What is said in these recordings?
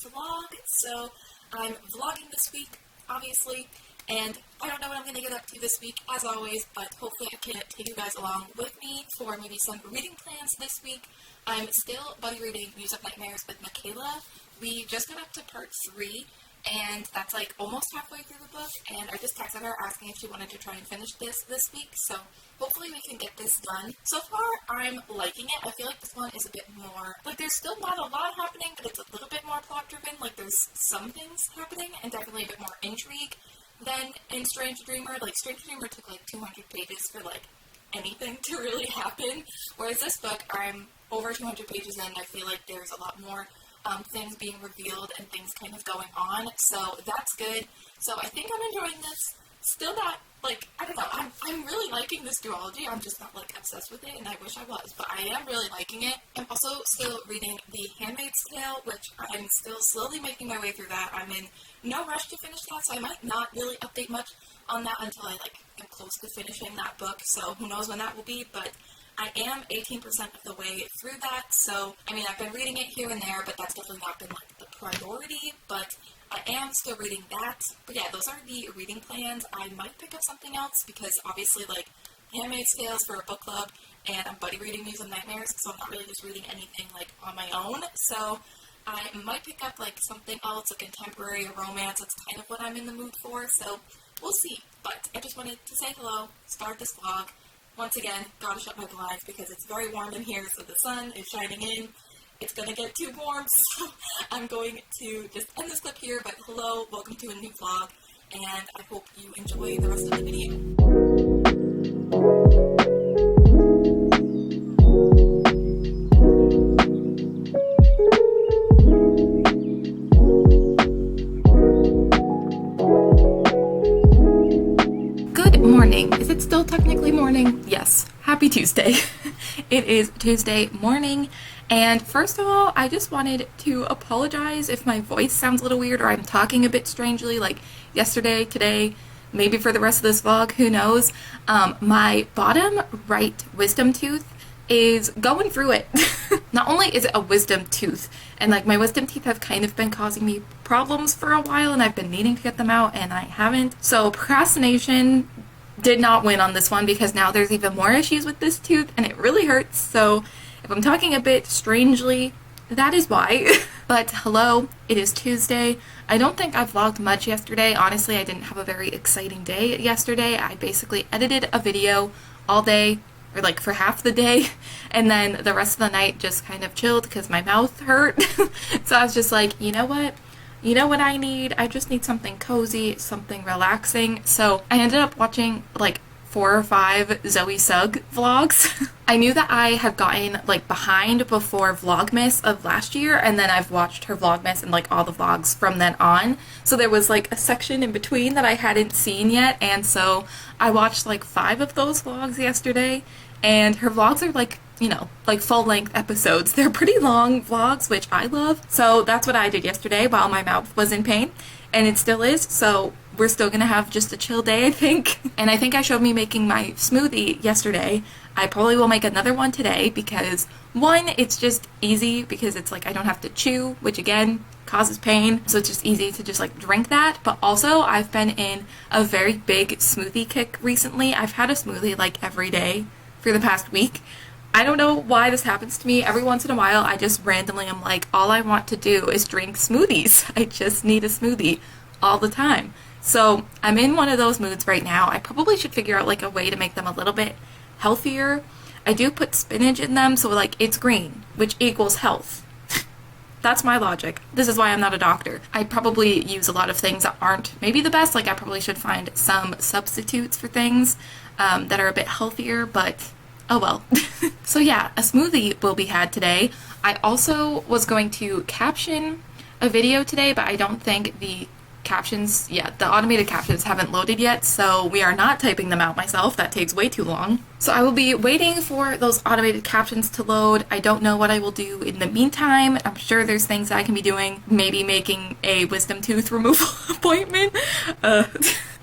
vlog. So I'm vlogging this week, obviously, and I don't know what I'm going to get up to this week, as always, but hopefully I can take you guys along with me for maybe some reading plans this week. I'm still buddy reading Muse of Nightmares with Michaela. We just got up to part 3, and that's like almost halfway through the book, and I just texted her asking if she wanted to try and finish this week, so hopefully we can get this done. So far, I'm liking it. I feel like this one is a bit more, like there's still not a lot happening, but it's a little bit more plot driven, like there's some things happening, and definitely a bit more intrigue than in Strange Dreamer. Like Strange Dreamer took like 200 pages for like anything to really happen, whereas this book, I'm over 200 pages in, I feel like there's a lot more things being revealed and things kind of going on, so that's good. So I think I'm enjoying this. Still not, like, I don't know, I'm really liking this duology. I'm just not, like, obsessed with it, and I wish I was, but I am really liking it. I'm also still reading The Handmaid's Tale, which I'm still slowly making my way through that. I'm in no rush to finish that, so I might not really update much on that until I, like, am close to finishing that book, so who knows when that will be, but I am 18% of the way through that, so, I mean, I've been reading it here and there, but that's definitely not been, like, the priority, but I am still reading that. But yeah, those are the reading plans. I might pick up something else, because obviously, like, Handmaid's Tale for a book club, and I'm buddy reading Muse of Nightmares, so I'm not really just reading anything, like, on my own, so I might pick up, like, something else, a contemporary, a romance. That's kind of what I'm in the mood for, so we'll see. But I just wanted to say hello, start this vlog. Once again, gotta shut my blinds because it's very warm in here, so the sun is shining in. It's gonna get too warm, so I'm going to just end this clip here, but hello, welcome to a new vlog, and I hope you enjoy the rest of the video. Morning. Is it still technically morning? Yes. Happy Tuesday. It is Tuesday morning, and first of all, I just wanted to apologize if my voice sounds a little weird or I'm talking a bit strangely, like yesterday, today, maybe for the rest of this vlog, who knows. My bottom right wisdom tooth is going through it. Not only is it a wisdom tooth, and like my wisdom teeth have kind of been causing me problems for a while, and I've been needing to get them out, and I haven't. So procrastination did not win on this one, because now there's even more issues with this tooth and it really hurts. So if I'm talking a bit strangely, that is why. But hello, it is Tuesday. I don't think I vlogged much yesterday. Honestly, I didn't have a very exciting day yesterday. I basically edited a video all day, or like for half the day, and then the rest of the night just kind of chilled because my mouth hurt. So I was just like, you know what? You know what I need? I just need something cozy, something relaxing. So I ended up watching like 4 or 5 Zoe Sugg vlogs. I knew that I had gotten like behind before Vlogmas of last year, and then I've watched her Vlogmas and like all the vlogs from then on. So there was like a section in between that I hadn't seen yet, and so I watched like 5 of those vlogs yesterday, and her vlogs are like, you know, like full-length episodes. They're pretty long vlogs, which I love. So that's what I did yesterday while my mouth was in pain, and it still is, so we're still gonna have just a chill day, I think. And I think I showed me making my smoothie yesterday. I probably will make another one today because, one, it's just easy because it's like I don't have to chew, which again causes pain, so it's just easy to just like drink that. But also, I've been in a very big smoothie kick recently. I've had a smoothie like every day for the past week. I don't know why this happens to me. Every once in a while, I just randomly am like, all I want to do is drink smoothies. I just need a smoothie all the time. So I'm in one of those moods right now. I probably should figure out like a way to make them a little bit healthier. I do put spinach in them, so like it's green, which equals health. That's my logic. This is why I'm not a doctor. I probably use a lot of things that aren't maybe the best. Like I probably should find some substitutes for things that are a bit healthier, but oh well. So yeah, a smoothie will be had today. I also was going to caption a video today, but I don't think the captions, the automated captions haven't loaded yet, so we are not typing them out myself. That takes way too long. So I will be waiting for those automated captions to load. I don't know what I will do in the meantime. I'm sure there's things I can be doing. Maybe making a wisdom tooth removal appointment.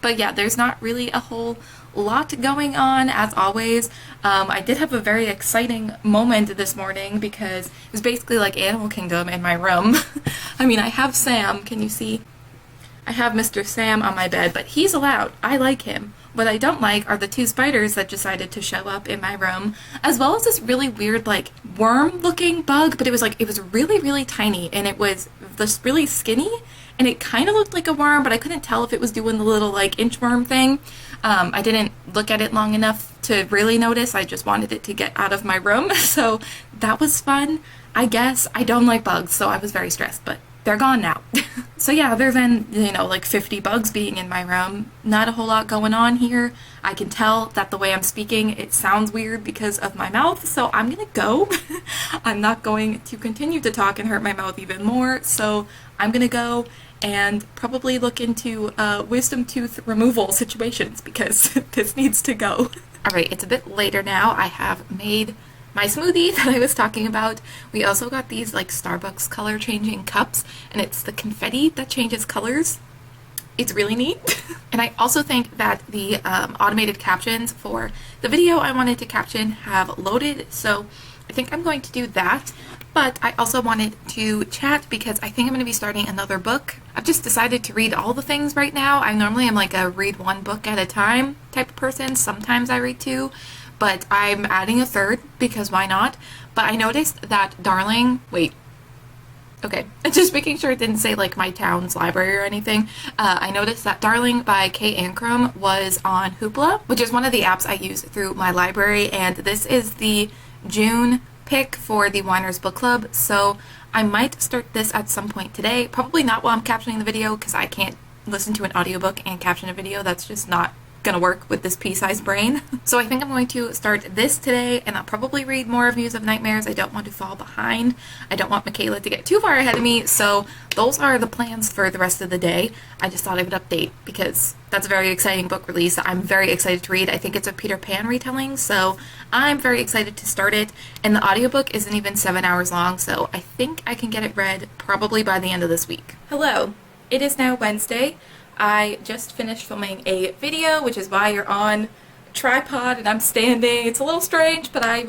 But yeah, there's not really a whole lot going on as always. I did have a very exciting moment this morning because it was basically like Animal Kingdom in my room. I mean, I have Sam, can you see? I have Mr. Sam on my bed, but he's allowed. I like him. What I don't like are the two spiders that decided to show up in my room, as well as this really weird, like, worm-looking bug, but it was really, really tiny, and it was just really skinny, and it kind of looked like a worm, but I couldn't tell if it was doing the little, like, inchworm thing. I didn't look at it long enough to really notice. I just wanted it to get out of my room, so that was fun. I guess I don't like bugs, so I was very stressed, but they're gone now. So yeah, other than, you know, like 50 bugs being in my room, not a whole lot going on here. I can tell that the way I'm speaking, it sounds weird because of my mouth, so I'm gonna go. I'm not going to continue to talk and hurt my mouth even more, so I'm gonna go and probably look into wisdom tooth removal situations because this needs to go. Alright, it's a bit later now. I have made my smoothie that I was talking about. We also got these like Starbucks color changing cups, and it's the confetti that changes colors. It's really neat. And I also think that the automated captions for the video I wanted to caption have loaded, so I think I'm going to do that. But I also wanted to chat because I think I'm going to be starting another book. I've just decided to read all the things right now. I normally am like a read one book at a time type of person. Sometimes I read two, but I'm adding a third because why not? But I noticed that just making sure it didn't say like my town's library or anything. I noticed that Darling by Kay Ancrum was on Hoopla, which is one of the apps I use through my library, and this is the June pick for the Winers Book Club, so I might start this at some point today. Probably not while I'm captioning the video because I can't listen to an audiobook and caption a video. That's just not gonna work with this pea-sized brain. So I think I'm going to start this today, and I'll probably read more of Muse of Nightmares. I don't want to fall behind. I don't want Michaela to get too far ahead of me, so those are the plans for the rest of the day. I just thought I would update because that's a very exciting book release that I'm very excited to read. I think it's a Peter Pan retelling, so I'm very excited to start it, and the audiobook isn't even 7 hours long, so I think I can get it read probably by the end of this week. Hello, it is now Wednesday. I just finished filming a video, which is why you're on a tripod and I'm standing. It's a little strange, but I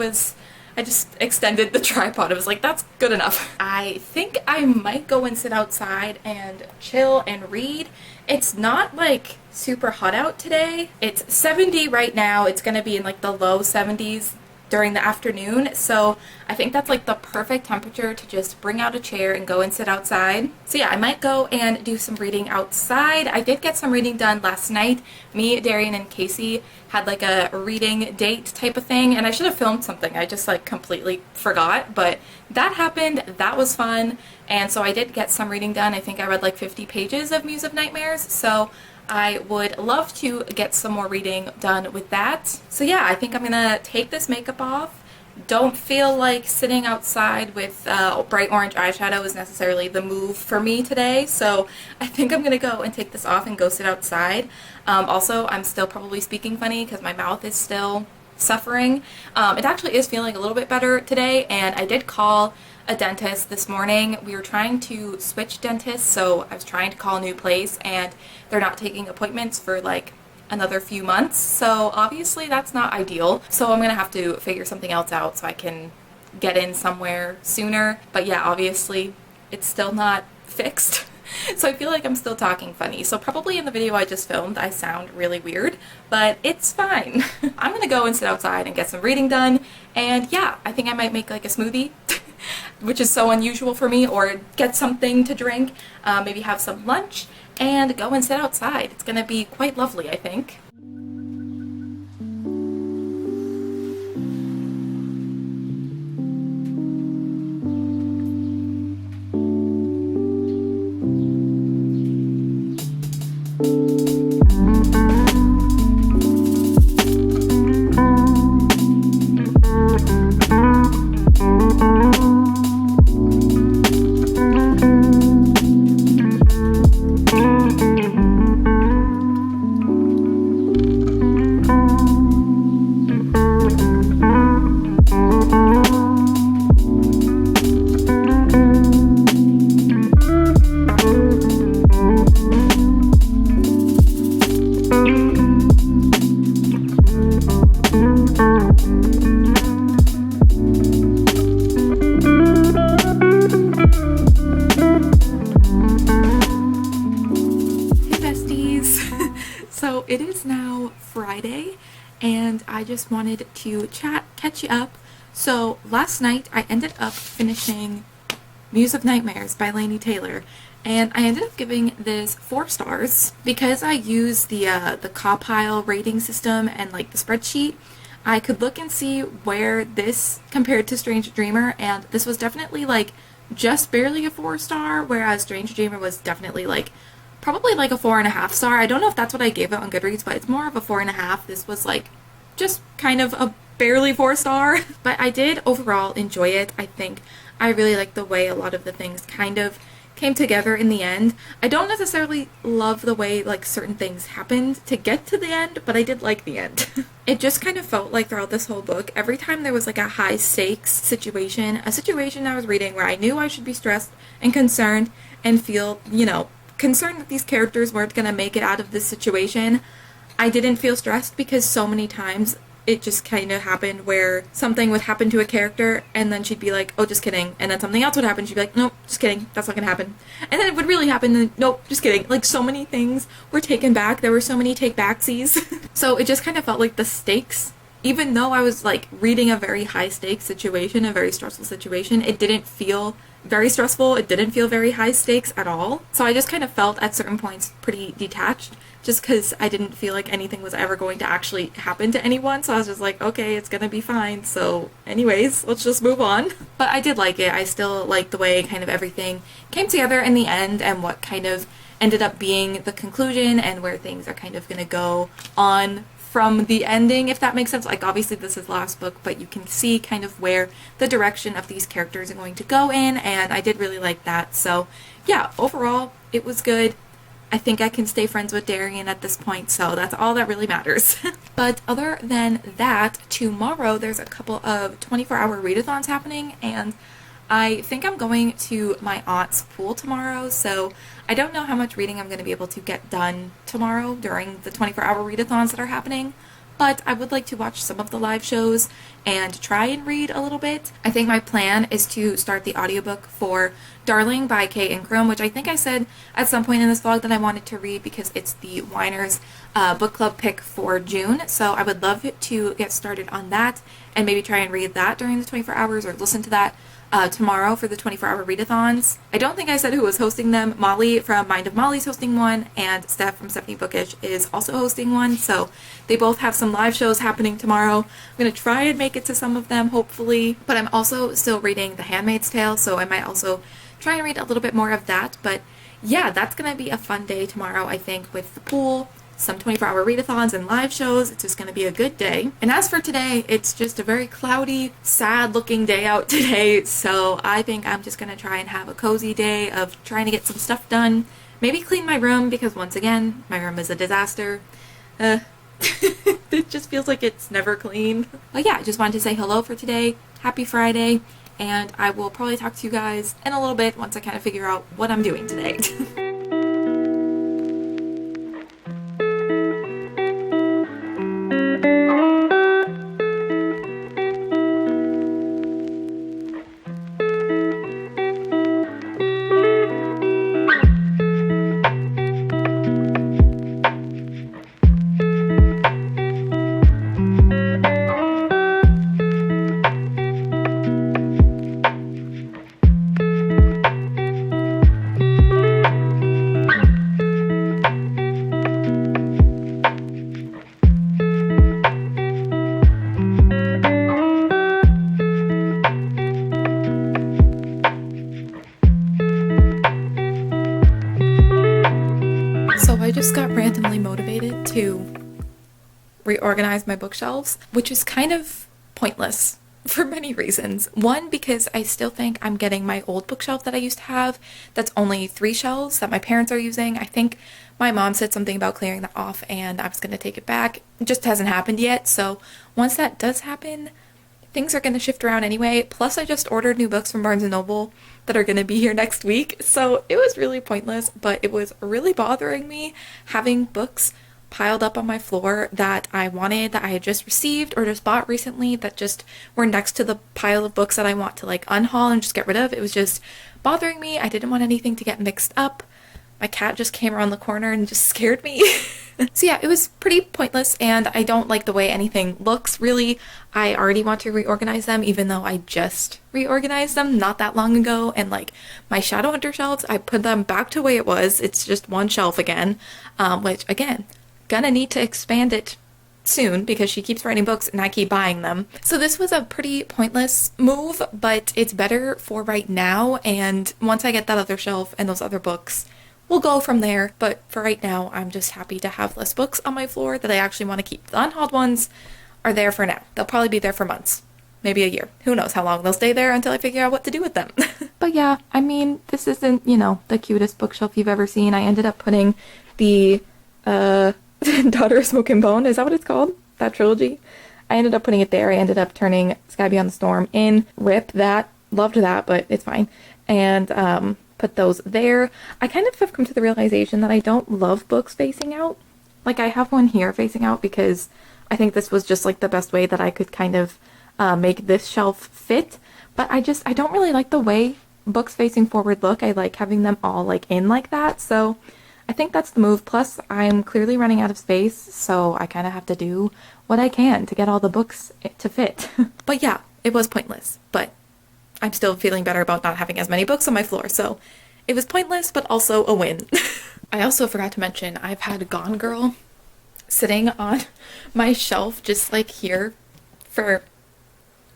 just extended the tripod. I was like, that's good enough. I think I might go and sit outside and chill and read. It's not like super hot out today. It's 70 right now. It's gonna be in like the low 70s during the afternoon, so I think that's like the perfect temperature to just bring out a chair and go and sit outside. So yeah, I might go and do some reading outside. I did get some reading done last night. Me, Darian, and Casey had like a reading date type of thing, and I should have filmed something. I just like completely forgot, but that happened. That was fun, and so I did get some reading done. I think I read like 50 pages of Muse of Nightmares, so I would love to get some more reading done with that. So yeah, I think I'm gonna take this makeup off. Don't feel like sitting outside with bright orange eyeshadow is necessarily the move for me today, so I think I'm gonna go and take this off and go sit outside. Also, I'm still probably speaking funny because my mouth is still suffering. It actually is feeling a little bit better today, and I did call a dentist this morning. We were trying to switch dentists, so I was trying to call a new place, and they're not taking appointments for like another few months, so obviously that's not ideal. So I'm gonna have to figure something else out so I can get in somewhere sooner. But yeah, obviously it's still not fixed. So I feel like I'm still talking funny. So probably in the video I just filmed I sound really weird, but it's fine. I'm gonna go and sit outside and get some reading done, and yeah, I think I might make like a smoothie which is so unusual for me, or get something to drink, maybe have some lunch, and go and sit outside. It's gonna be quite lovely, I think. it is now Friday, and I just wanted to catch you up. So last night I ended up finishing Muse of Nightmares by Laini Taylor, and I ended up giving this 4 stars because I used the Compile rating system and like the spreadsheet. I could look and see where this compared to Strange Dreamer, and this was definitely like just barely a 4-star, whereas Strange Dreamer was definitely like probably like a 4.5 star. I don't know if that's what I gave it on Goodreads, but it's more of a 4.5. This was like just kind of a barely 4-star. But I did overall enjoy it. I think I really like the way a lot of the things kind of came together in the end. I don't necessarily love the way like certain things happened to get to the end, but I did like the end. It just kind of felt like throughout this whole book, every time there was like a high stakes situation, a situation I was reading where I knew I should be stressed and concerned and feel, concerned that these characters weren't going to make it out of this situation, I didn't feel stressed because so many times it just kind of happened where something would happen to a character and then she'd be like, oh, just kidding. And then something else would happen. She'd be like, nope, just kidding. That's not going to happen. And then it would really happen. And nope, just kidding. Like so many things were taken back. There were so many take backsies. So it just kind of felt like the stakes, even though I was like reading a very high stakes situation, a very stressful situation, it didn't feel very stressful. It didn't feel very high stakes at all. So I just kind of felt at certain points pretty detached, just because I didn't feel like anything was ever going to actually happen to anyone. So I was just like, okay, it's gonna be fine. So anyways, let's just move on. But I did like it. I still like the way kind of everything came together in the end and what kind of ended up being the conclusion and where things are kind of gonna go on from the ending, if that makes sense. Like obviously this is the last book, but you can see kind of where the direction of these characters are going to go in, and I did really like that. So yeah, overall it was good. I think I can stay friends with Darian at this point, so that's all that really matters. But other than that, tomorrow there's a couple of 24-hour readathons happening, and I think I'm going to my aunt's pool tomorrow, so I don't know how much reading I'm going to be able to get done tomorrow during the 24-hour readathons that are happening, but I would like to watch some of the live shows and try and read a little bit. I think my plan is to start the audiobook for Darling by Kay Ingram, which I think I said at some point in this vlog that I wanted to read because it's the Whiners book club pick for June. So I would love to get started on that and maybe try and read that during the 24 hours or listen to that tomorrow for the 24-hour readathons. I don't think I said who was hosting them. Molly from Mind of Molly's hosting one, and Steph from Stephanie Bookish is also hosting one. So they both have some live shows happening tomorrow. I'm going to try and make it to some of them, hopefully. But I'm also still reading The Handmaid's Tale, so I might also try and read a little bit more of that. But yeah, that's going to be a fun day tomorrow, I think, with the pool, some 24-hour readathons and live shows. It's just going to be a good day. And as for today, it's just a very cloudy, sad looking day out today, so I think I'm just going to try and have a cozy day of trying to get some stuff done. Maybe clean my room, because once again, my room is a disaster. It just feels like it's never clean. But yeah, I just wanted to say hello for today. Happy Friday, and I will probably talk to you guys in a little bit once I kind of figure out what I'm doing today. I just got randomly motivated to reorganize my bookshelves, which is kind of pointless for many reasons. One, because I still think I'm getting my old bookshelf that I used to have that's only 3 shelves that my parents are using. I think my mom said something about clearing that off and I was going to take it back. It just hasn't happened yet, so once that does happen, things are going to shift around anyway. Plus, I just ordered new books from Barnes & Noble that are going to be here next week. So it was really pointless, but it was really bothering me having books piled up on my floor that I wanted, that I had just received or just bought recently, that just were next to the pile of books that I want to like unhaul and just get rid of. It was just bothering me. I didn't want anything to get mixed up. My cat just came around the corner and just scared me. So yeah, it was pretty pointless and I don't like the way anything looks really. I already want to reorganize them even though I just reorganized them not that long ago, and like my Shadowhunter shelves, I put them back to the way it was. It's just one shelf again, which again, gonna need to expand it soon because she keeps writing books and I keep buying them. So this was a pretty pointless move, but it's better for right now, and once I get that other shelf and those other books, we'll go from there. But for right now, I'm just happy to have less books on my floor that I actually want to keep. The unhauled ones are there for now. They'll probably be there for months, maybe a year. Who knows how long they'll stay there until I figure out what to do with them. But yeah, I mean, this isn't, you know, the cutest bookshelf you've ever seen. I ended up putting the Daughter of Smoke and Bone, is that what it's called? That trilogy? I ended up putting it there. I ended up turning Sky Beyond the Storm in. Rip that. Loved that, but it's fine. And put those there. I kind of have come to the realization that I don't love books facing out. Like, I have one here facing out because I think this was just like the best way that I could kind of make this shelf fit. But I don't really like the way books facing forward look. I like having them all like in like that. So I think that's the move. Plus, I'm clearly running out of space, so I kind of have to do what I can to get all the books to fit. But yeah, it was pointless, but I'm still feeling better about not having as many books on my floor, so it was pointless, but also a win. I also forgot to mention, I've had Gone Girl sitting on my shelf just like here for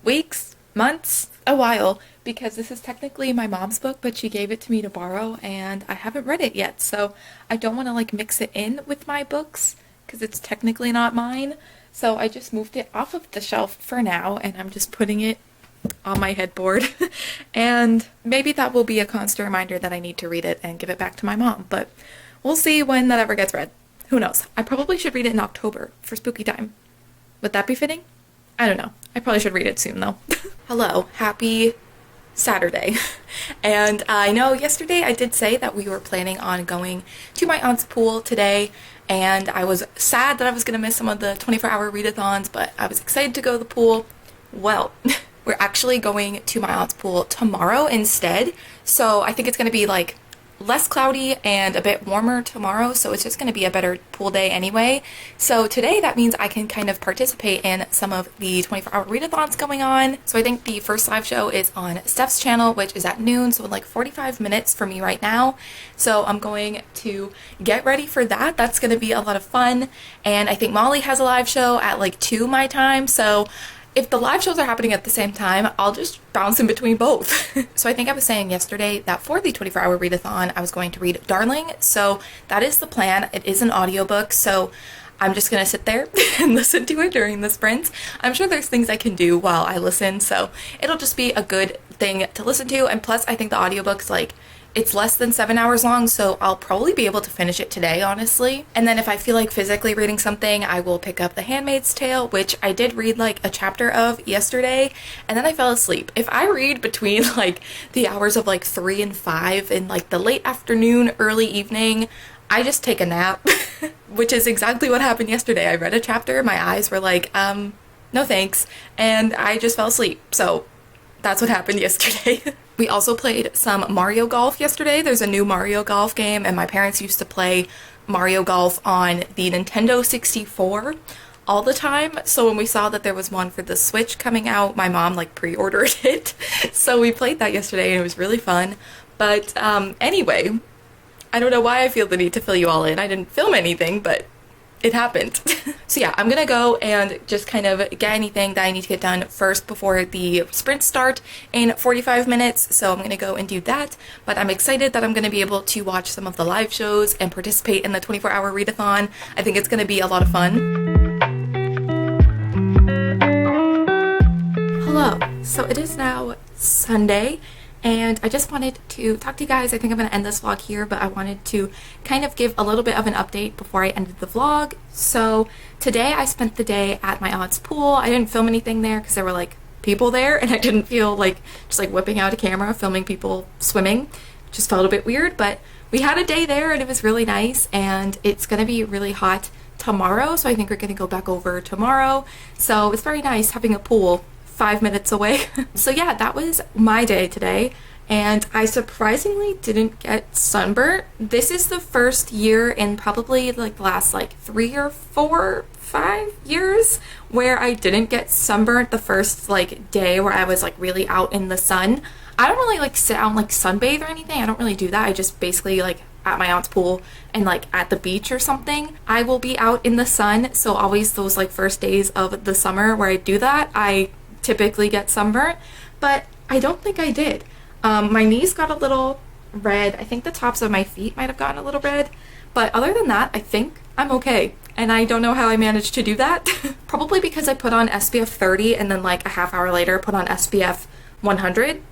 weeks, months, a while, because this is technically my mom's book, but she gave it to me to borrow and I haven't read it yet, so I don't want to like mix it in with my books because it's technically not mine. So I just moved it off of the shelf for now and I'm just putting it on my headboard. And maybe that will be a constant reminder that I need to read it and give it back to my mom, but we'll see when that ever gets read. Who knows? I probably should read it in October for spooky time. Would that be fitting? I don't know. I probably should read it soon though. Hello, happy Saturday. And I know yesterday I did say that we were planning on going to my aunt's pool today, and I was sad that I was going to miss some of the 24-hour readathons, but I was excited to go to the pool. Well, we're actually going to my aunt's pool tomorrow instead, so I think it's going to be like less cloudy and a bit warmer tomorrow, so it's just going to be a better pool day anyway. So today that means I can kind of participate in some of the 24-hour readathons going on. So I think the first live show is on Steph's channel, which is at noon, so in like 45 minutes for me right now. So I'm going to get ready for that. That's going to be a lot of fun. And I think Molly has a live show at like 2 my time, so if the live shows are happening at the same time, I'll just bounce in between both. So I think I was saying yesterday that for the 24-hour readathon, I was going to read Darling. So that is the plan. It is an audiobook, so I'm just going to sit there and listen to it during the sprints. I'm sure there's things I can do while I listen, so it'll just be a good thing to listen to. And plus, I think the audiobook's like, it's less than 7 hours long, so I'll probably be able to finish it today, honestly. And then if I feel like physically reading something, I will pick up The Handmaid's Tale, which I did read like a chapter of yesterday, and then I fell asleep. If I read between like the hours of like 3 and 5 in like the late afternoon, early evening, I just take a nap, which is exactly what happened yesterday. I read a chapter, my eyes were like, no thanks, and I just fell asleep. So that's what happened yesterday. We also played some Mario Golf yesterday. There's a new Mario Golf game, and my parents used to play Mario Golf on the Nintendo 64 all the time. So when we saw that there was one for the Switch coming out, my mom like pre-ordered it. So we played that yesterday and it was really fun. But anyway, I don't know why I feel the need to fill you all in. I didn't film anything, but it happened. So yeah, I'm gonna go and just kind of get anything that I need to get done first before the sprint start in 45 minutes. So I'm gonna go and do that, but I'm excited that I'm gonna be able to watch some of the live shows and participate in the 24-hour readathon. I think it's gonna be a lot of fun. Hello, so it is now Sunday, and I just wanted to talk to you guys. I think I'm going to end this vlog here, but I wanted to kind of give a little bit of an update before I ended the vlog. So today I spent the day at my aunt's pool. I didn't film anything there because there were like people there, and I didn't feel like just like whipping out a camera, filming people swimming. It just felt a bit weird, but we had a day there and it was really nice, and it's going to be really hot tomorrow. So I think we're going to go back over tomorrow. So it's very nice having a pool 5 minutes away. So yeah, that was my day today. and I surprisingly didn't get sunburnt. This is the first year in probably like the last like 3 or 4, 5 years where I didn't get sunburnt the first like day where I was like really out in the sun. I don't really like sit out and like sunbathe or anything. I don't really do that. I just basically like at my aunt's pool and like at the beach or something, I will be out in the sun. So always those like first days of the summer where I do that, I typically get sunburnt, but I don't think I did. My knees got a little red. I think the tops of my feet might have gotten a little red, but other than that, I think I'm okay. And I don't know how I managed to do that. Probably because I put on SPF 30 and then like a half hour later put on SPF 100.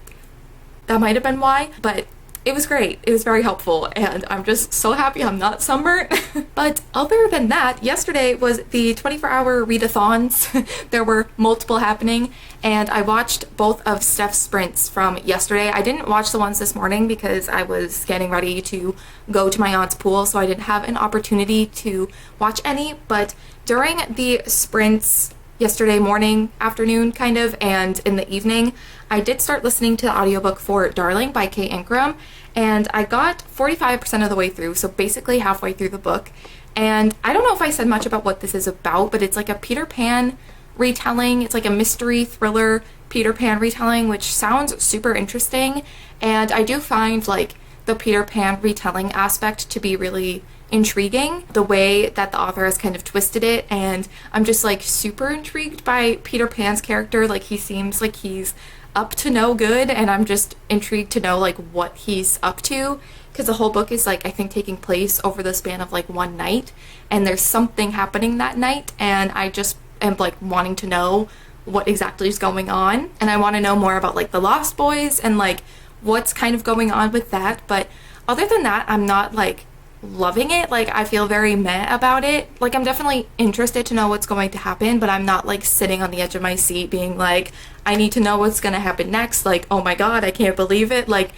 That might have been why, but it was great. It was very helpful, and I'm just so happy I'm not sunburnt. But other than that, yesterday was the 24-hour readathons. There were multiple happening, and I watched both of Steph's sprints from yesterday. I didn't watch the ones this morning because I was getting ready to go to my aunt's pool, so I didn't have an opportunity to watch any, but during the sprints yesterday morning, afternoon kind of, and in the evening, I did start listening to the audiobook for Darling by Kate Ingram, and I got 45% of the way through, so basically halfway through the book. And I don't know if I said much about what this is about, but it's like a Peter Pan retelling. It's like a mystery thriller Peter Pan retelling, which sounds super interesting, and I do find like the Peter Pan retelling aspect to be really intriguing, the way that the author has kind of twisted it, and I'm just like super intrigued by Peter Pan's character. Like he seems like he's up to no good, and I'm just intrigued to know like what he's up to, because the whole book is like I think taking place over the span of like one night, and there's something happening that night, and I just am like wanting to know what exactly is going on, and I want to know more about like the Lost Boys and like what's kind of going on with that. But other than that, I'm not like loving it. Like I feel very meh about it. Like I'm definitely interested to know what's going to happen, but I'm not like sitting on the edge of my seat being like, I need to know what's gonna happen next. Like, oh my god, I can't believe it. Like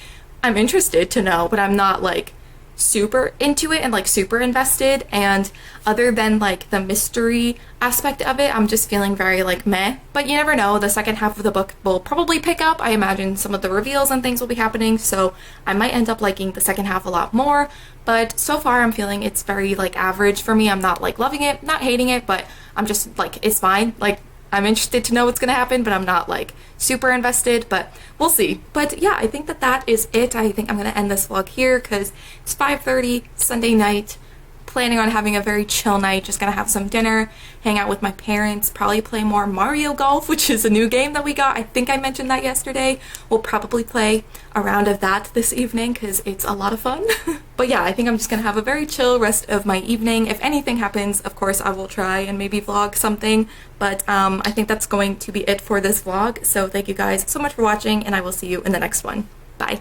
I'm interested to know, but I'm not like super into it and like super invested. And other than like the mystery aspect of it, I'm just feeling very like meh. But you never know, the second half of the book will probably pick up. I imagine some of the reveals and things will be happening, so I might end up liking the second half a lot more. But so far I'm feeling it's very like average for me. I'm not like loving it, not hating it, but I'm just like, it's fine. Like I'm interested to know what's gonna happen, but I'm not like super invested, but we'll see. But yeah, I think that that is it. I think I'm gonna end this vlog here because it's 5:30 Sunday night. Planning on having a very chill night, just gonna have some dinner, hang out with my parents, probably play more Mario Golf, which is a new game that we got. I think I mentioned that yesterday. We'll probably play a round of that this evening because it's a lot of fun. But yeah, I think I'm just gonna have a very chill rest of my evening. If anything happens, of course I will try and maybe vlog something, but I think that's going to be it for this vlog. So thank you guys so much for watching, and I will see you in the next one. Bye.